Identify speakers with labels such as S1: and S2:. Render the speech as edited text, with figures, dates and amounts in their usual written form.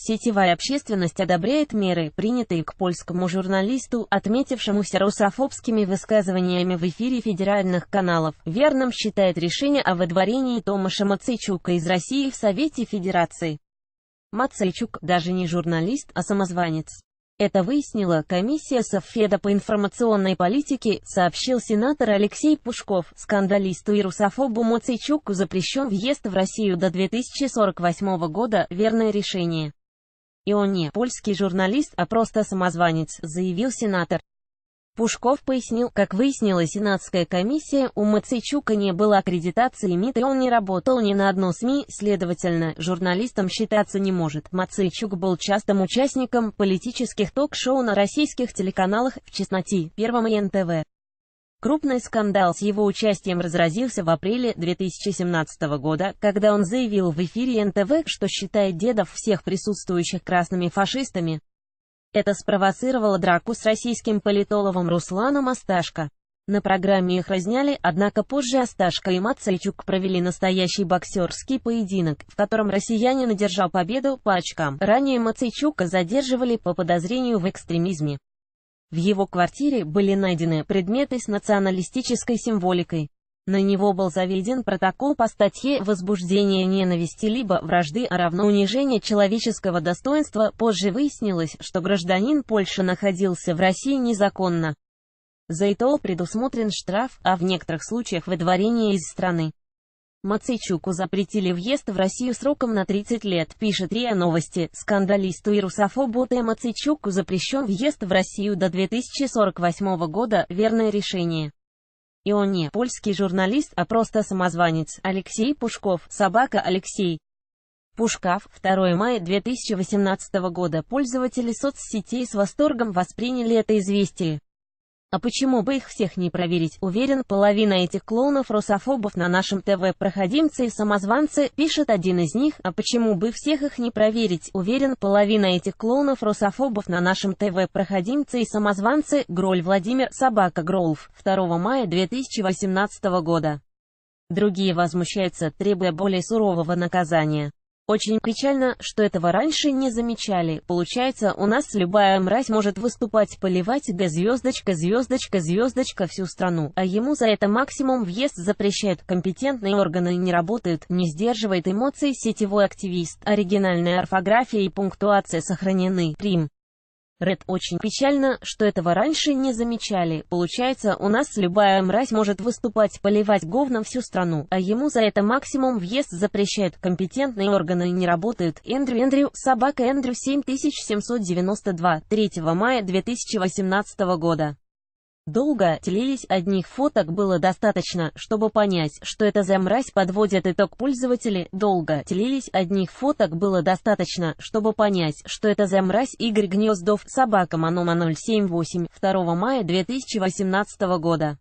S1: Сетевая общественность одобряет меры, принятые к польскому журналисту, отметившемуся русофобскими высказываниями в эфире федеральных каналов. Верным считает решение о выдворении Томаша Мацейчука из России в Совете Федерации. Мацейчук даже не журналист, а самозванец. Это выяснила комиссия Совфеда по информационной политике, сообщил сенатор Алексей Пушков. Скандалисту и русофобу Мацейчуку запрещен въезд в Россию до 2048 года. Верное решение. И он не польский журналист, а просто самозванец, заявил сенатор. Пушков пояснил, как выяснила сенатская комиссия, у Мацейчука не было аккредитации МИД и он не работал ни на одной СМИ, следовательно, журналистом считаться не может. Мацейчук был частым участником политических ток-шоу на российских телеканалах, в частности, Первом и НТВ. Крупный скандал с его участием разразился в апреле 2017 года, когда он заявил в эфире НТВ, что считает дедов всех присутствующих красными фашистами. Это спровоцировало драку с российским политологом Русланом Асташко. На программе их разняли, однако позже Асташко и Мацейчук провели настоящий боксерский поединок, в котором россиянин одержал победу по очкам. Ранее Мацейчука задерживали по подозрению в экстремизме. В его квартире были найдены предметы с националистической символикой. На него был заведен протокол по статье «Возбуждение ненависти либо вражды, а равно унижение человеческого достоинства». Позже выяснилось, что гражданин Польши находился в России незаконно. За это предусмотрен штраф, а в некоторых случаях выдворение из страны. Мацейчуку запретили въезд в Россию сроком на 30 лет, пишет РИА Новости. Скандалисту и русофобу Мацейчуку запрещен въезд в Россию до 2048 года. Верное решение. И он не польский журналист, а просто самозванец. Алексей Пушков, Алексей Пушков. 2 мая 2018 года. Пользователи соцсетей с восторгом восприняли это известие. А почему бы их всех не проверить? Уверен, половина этих клоунов-русофобов на нашем ТВ проходимцы и самозванцы, пишет один из них. А почему бы всех их не проверить? Уверен, половина этих клоунов-русофобов на нашем ТВ проходимцы и самозванцы. Гроль Владимир, Гролф. 2 мая 2018 года. Другие возмущаются, требуя более сурового наказания. Очень печально, что этого раньше не замечали. Получается, у нас любая мразь может выступать, поливать звездочка всю страну, а ему за это максимум въезд запрещают. Компетентные органы не работают, не сдерживает эмоции сетевой активист. Оригинальная орфография и пунктуация сохранены. Прим. Ред. Очень печально, что этого раньше не замечали. Получается, у нас любая мразь может выступать, поливать говном всю страну, а ему за это максимум въезд запрещают. Компетентные органы не работают. Эндрю, Эндрю 7792. 3 мая 2018 года. Долго телились одних фоток было достаточно, чтобы понять, что это за мразь, подводят итог пользователи. Долго телились одних фоток было достаточно, чтобы понять, что это за мразь. Игорь Гнездов, Манома 078. 2 мая 2018 года.